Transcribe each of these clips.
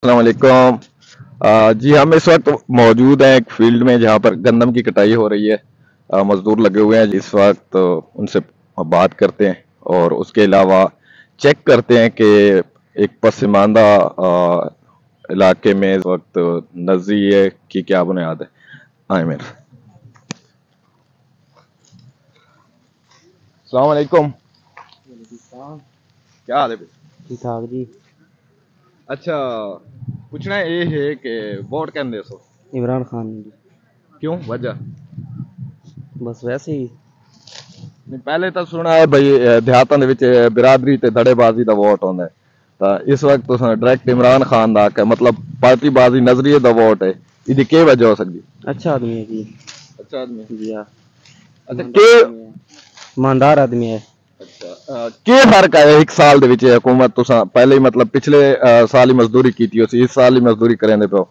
السلام علیکم۔ جی ہم اس وقت موجود ہیں ایک فیلڈ میں جہاں پر گندم کی کٹائی ہو رہی ہے۔ مزدور لگے ہوئے ہیں اس وقت، ان سے بات کرتے ہیں اور اس کے علاوہ چیک کرتے ہیں کہ ایک پسماندہ علاقے میں اس وقت نظریے کی کیا بنیاد ہے۔ آئیں میرے السلام علیکم، کیا حال ہے؟ ٹھیک ٹھاک جی۔ اچھا، پوچھنا یہ ہے کہ ووٹ کہندے سو عمران خان جی۔ کیوں، وجہ؟ بس ویسے ہی نہیں، پہلے تو سنا ہے بھائی دیہاتاں دے وچ برادری تے دھڑے بازی دا ووٹ ہوندا ہے، تا اس وقت تو ڈائریکٹ عمران خان دا کہ مطلب پارٹی بازی نظریے دا ووٹ ہے، یہ کی وجہ ہو سکتی؟ اچھا آدمی ہے جی۔ اچھا آدمی جی ہاں، اچھا کہ ایماندار آدمی ہے۔ اچھا کی فرق ہے ایک سال دے وچ حکومت تساں پہلے ہی مطلب پچھلے سال ہی مزدوری کیتی ہوسی، اس سال ہی مزدوری کریں دے پیو،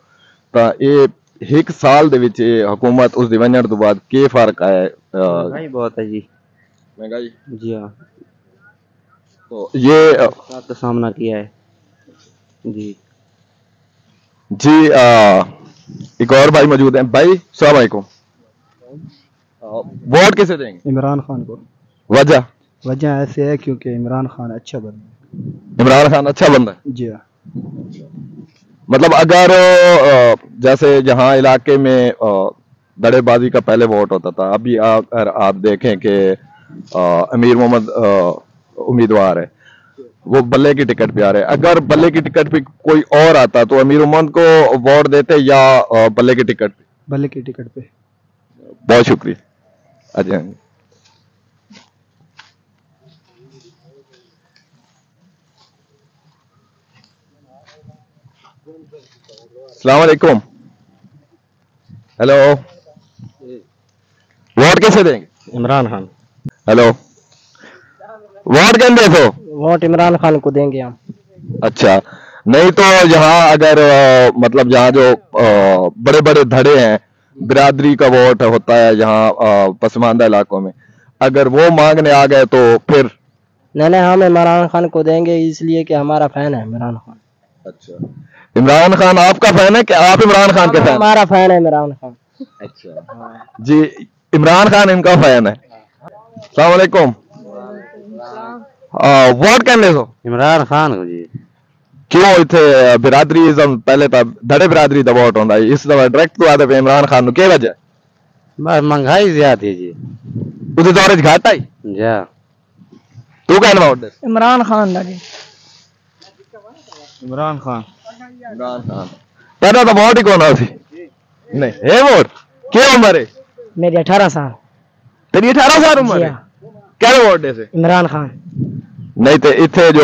تا یہ ایک سال دے وچ حکومت اس دی ونجن تو بعد کی فرق ہے؟ مہنگائی بہت ہے جی۔ مہنگائی؟ جی ہاں، تو یہ ساتھ کا سامنا کیا ہے جی۔ جی ایک اور بھائی موجود ہیں۔ بھائی السلام علیکم، ووٹ کسے دیں گے؟ عمران خان کو۔ وجہ؟ وجہ ایسے ہے کیونکہ عمران خان اچھا بندہ ہے۔ عمران خان اچھا بندہ ہے؟ جی ہاں۔ مطلب اگر جیسے جہاں علاقے میں دڑے بازی کا پہلے ووٹ ہوتا تھا، ابھی اگر آپ دیکھیں کہ امیر محمد امیدوار ہے، وہ بلے کی ٹکٹ پہ آ رہے، اگر بلے کی ٹکٹ پہ کوئی اور آتا تو امیر محمد کو ووٹ دیتے یا بلے کی ٹکٹ پہ؟ بلے کی ٹکٹ پہ۔ بہت شکریہ۔ اچھا، السلام علیکم، ہیلو، ووٹ کیسے دیں گے؟ عمران خان۔ ہیلو، ووٹ کہندے تو؟ ووٹ عمران خان کو دیں گے ہم۔ اچھا، نہیں تو یہاں اگر مطلب جہاں جو بڑے بڑے دھڑے ہیں، برادری کا ووٹ ہوتا ہے یہاں پسماندہ علاقوں میں، اگر وہ مانگنے آ گئے تو پھر؟ نہیں، ہم عمران خان کو دیں گے اس لیے کہ ہمارا فین ہے عمران خان۔ اچھا، عمران خان آپ کا فین ہے کہ آپ عمران خان کے فین؟ ہمارا فین ہے عمران خان۔ اچھا جی، عمران خان ان کا فین ہے۔ السلام علیکم، ووٹ کہنے سو؟ عمران خان کو جی۔ کیوں اتنے برادریزم پہلے تا دھڑے برادری دا ووٹ ہوندا ہے، اس دفعہ ڈائریکٹ تو آدھے پہ عمران خان نو کی وجہ؟ بس مہنگائی زیادہ ہے جی۔ اس دور وچ گھٹ آئی؟ جی ہاں۔ تو کہنا ووٹ دے؟ عمران خان لگے۔ عمران خان۔ عمران خان پہلے تو ووٹ ہی کون سی؟ نہیں ہے ووٹ؟ کیا عمر ہے میری 18 سال۔ تیری 18 سال عمر ہے؟ کیا ووٹ دے سے؟ عمران خان۔ نہیں تو اتنے جو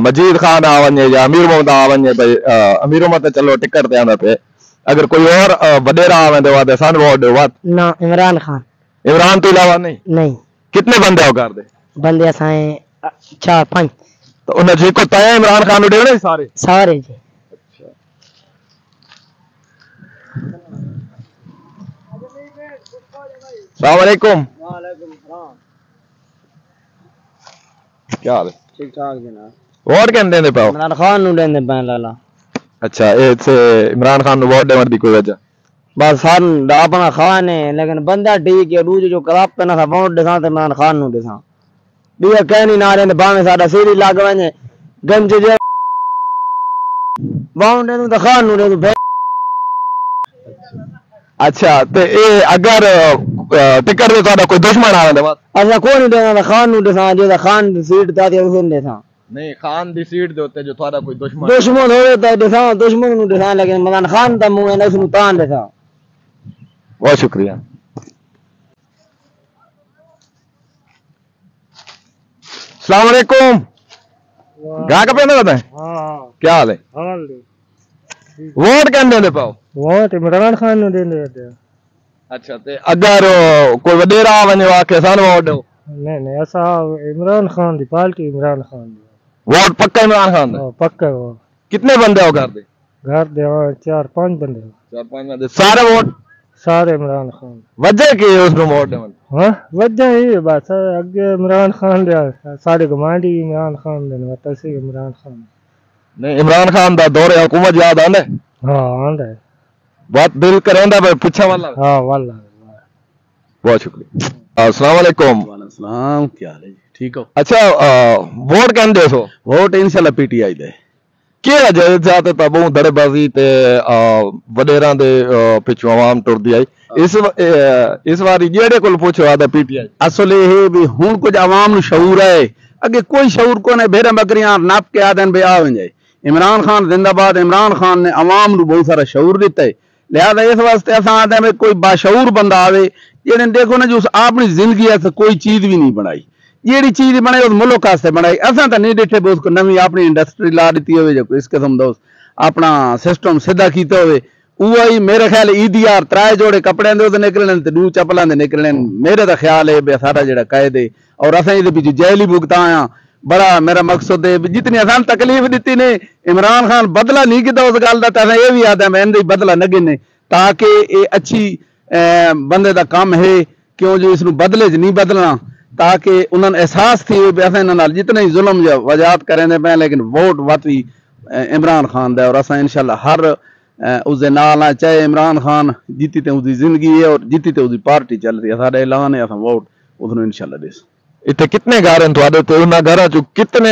مجید خان آ ونجے یا امیر محمد آ ونجے، بھائی امیر محمد چلو ٹکٹ تے آندا پہ، اگر کوئی اور وڈیرا آ ویندے وا تے سان ووٹ دیو وات؟ نہ، عمران خان۔ عمران تو علاوہ نہیں؟ نہیں۔ کتنے بندے ہو کر دے؟ بندے اسائیں 4-5۔ تو انہاں جی کو تایا عمران خان نو دیونے سارے؟ سارے جی۔ السلام علیکم۔ کیا حال ہے؟ ٹھیک ٹھاک جناب۔ ووٹ کہن دے پاؤ؟ عمران خان نو لیندے پین لالا۔ اچھا، اے سے عمران خان نو ووٹ دیون دی کوئی وجہ؟ بس سان اپنا خان ہے لیکن بندہ ٹھیک ہے، دوجے جو کلاب پہ نہ تھا ووٹ دساں تے عمران خان نو دساں، دیے کہنی نہ رہندے باویں ساڈا سیری لگ ونجے گنج جو ووٹ دے تے خان نو دے تے۔ اچھا، تے اے اگر ٹکٹ دے تہاڈا کوئی دشمن آ ویندا وا؟ اسا کوئی نہیں دینا تے خان نو دساں، جے خان دی سیٹ تے اس نے دساں۔ نہیں، خان دی سیٹ دے اوتے جو تہاڈا کوئی دشمن ہوے تے دساں، دشمن نو دساں، لیکن عمران خان دا منہ ہے اس نو تاں دساں۔ بہت شکریہ۔ السلام علیکم، گا کا پہنا رہتا ہے؟ ہاں، کیا حال ہے؟ حال دی ووٹ کہن دے پاؤ؟ ووٹ عمران خان نو دیندے تے۔ اچھا، تے اگر کوئی وڈیرا آ ونجے وا کے سان ووٹ دیو؟ نہیں، ایسا عمران خان دی پارٹی عمران خان دی۔ ووٹ پکا عمران خان دا؟ پکا وہ کتنے بندے ہو گھر دے؟ گھر دے 4-5 بندے، 4-5 بندے، سارے ووٹ سارے عمران خان۔ وجہ کی اس نو ووٹ دیون؟ ہاں، وجہ یہ بس اگے عمران خان دیا، سارے گمانڈی عمران خان دے، تسی عمران خان۔ نہیں عمران خان دا دور حکومت یاد آندا ہے؟ ہاں آندا ہے بات دل کریندا پہ پوچھا والا ہاں واللہ بہت شکریہ السلام علیکم وعلیکم السلام کیا حال ہے جی ٹھیک ہو اچھا ووٹ کہندے سو ووٹ انشاءاللہ پی ٹی آئی دے کیڑا جائز جاتے تا بہوں دڑے بازی تے وڈیراں دے پچھو عوام ٹردی آئی اس واری جیڑے کول پوچھو آدھا پی ٹی آئی اصل یہ بھی ہوں کچھ عوام نو شعور ہے اگے کوئی شعور کو نہیں بھیڑا بکریاں ناپ کے آدھن بے آویں جائے عمران خان زندہ باد عمران خان نے عوام نو بہت سارا شعور دیتا ہے لہذا اس واسطے اساں آدھے میں کوئی باشعور بندہ آوے جڑے دیکھو نا جو اپنی زندگی ہے کوئی چیز بھی نہیں بنائی جیڑی چیز بنائی اس ملک واسطے بنائی اساں تو نہیں ڈٹھے بس کو نویں اپنی انڈسٹری لا دیتی ہوئے جو اس قسم دا اپنا سسٹم سیدھا کیتا ہوئے وہی میرے خیال عیدیار ترائے جوڑے کپڑے دے نکلنے تے دو چپلاں دے نکلنے میرے دا خیال ہے بے سارا جڑا قائد ہے اور اساں دے پیچھے جیل ہی بھگتا آیا بڑا میرا مقصد ہے جتنی آسان تکلیف دیتی نے عمران خان بدلہ نہیں کیتا اس گل دا تے یہ بھی آدھا میں اندے بدلہ نہ گنے تاکہ یہ اچھی بندے دا کام ہے کیوں جو اس نو بدلے چ نہیں بدلنا تاکہ انہوں نے احساس تھی جتنے ہی ظلم جو وجات کریں پہ لیکن ووٹ واتی عمران خان دے اور اساں انشاءاللہ ہر اس دے نال چاہے عمران خان جیتی تے اس دی زندگی ہے اور جیتی تے اس دی پارٹی چل رہی ہے سارا اعلان ہے اساں ووٹ اس نو انشاءاللہ دیس اتنے کتنے گھر ہیں تھوڑے تے انہاں گھراں چ کتنے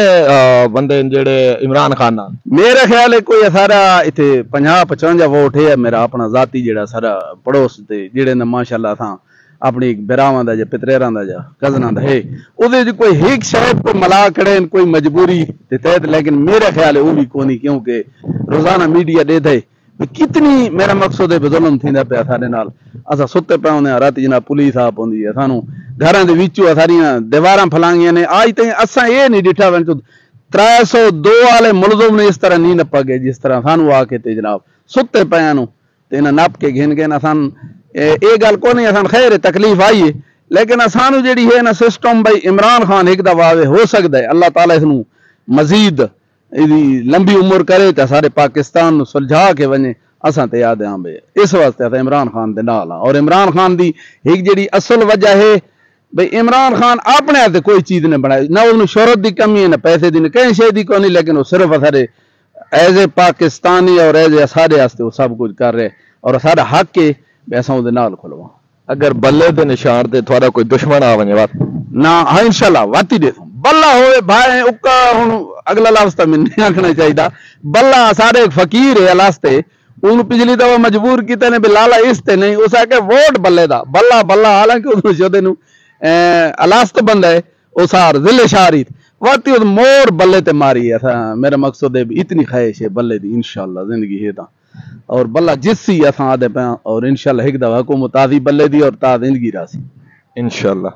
بندے جڑے عمران خان نال میرا خیال ہے کوئی سارا ایتھے 50-55 ووٹ ہے میرا اپنا ذاتی جڑا سارا پڑوس تے جڑے نے ماشاءاللہ اساں اپنی براواں دا یا پتریراں دا یا کزناں دا ہے او دے کوئی ایک شاید کوئی ملا کڑے کوئی مجبوری تے تحت لیکن میرا خیال ہے وہ بھی کونی کیونکہ روزانہ میڈیا دے دے کتنی میرا مقصد ہے ظلم تھیندا پیا سارے نال اساں ستے پے ہوندے رات جناب پولیس آپ ہوندی ہے سانو گھراں دے وچوں ساریاں دیواراں پھلانگیاں نے آج تے اساں اے نہیں ڈٹھا ون 302 والے ملزم نے اس طرح نہیں نپا گئے جس طرح سانو آ کے تے جناب ستے پیاں نو تے انہاں نپ کے گھن گئے اساں اے گل کو نہیں اساں خیر تکلیف آئی ہے لیکن اسانو جڑی ہے نا سسٹم بھائی عمران خان ایک دفعہ ہو سکدا ہے اللہ تعالی اس نو مزید لمبی عمر کرے تے سارے پاکستان نو سلجھا کے ونے اساں تے یاد ہاں بے اس واسطے اساں عمران خان دے نال ہاں اور عمران خان دی ایک جڑی اصل وجہ ہے بھئی عمران خان اپنے تے کوئی چیز نہیں بنائی نہ انہوں شہرت دی کمی ہے نہ پیسے دی نہ کہیں شے دی کوئی نہیں لیکن وہ صرف سارے ایز اے پاکستانی اور ایز اے سارے واسطے وہ سب کچھ کر رہے اور سارا حق ہے اساں دے نال کھلواں اگر بلے دے نشان تے تھوڑا کوئی دشمن آ ونجے وات نہ ہاں انشاءاللہ واتی دے بلہ ہوئے بھائی اکا ہن اگلا لفظ تا میں نہیں آکھنا چاہیے بلہ سارے ایک فقیر ہے لاستے انہوں پچھلی دفعہ مجبور کیتے نے لالا اس تے نہیں اس آکے ووٹ بلے دا بلہ بلہ حالانکہ انہوں شدے نو الاست بندہ ہے او سار ذل شاریت واتی اس مور بلے تے ماری ہے میرا مقصد ہے اتنی خواہش ہے بلے دی انشاءاللہ زندگی ہے تا اور بلہ جس سی اساں آدھے پہ اور انشاءاللہ ایک دفعہ حکومت آدھی بلے دی اور تا زندگی راسی انشاءاللہ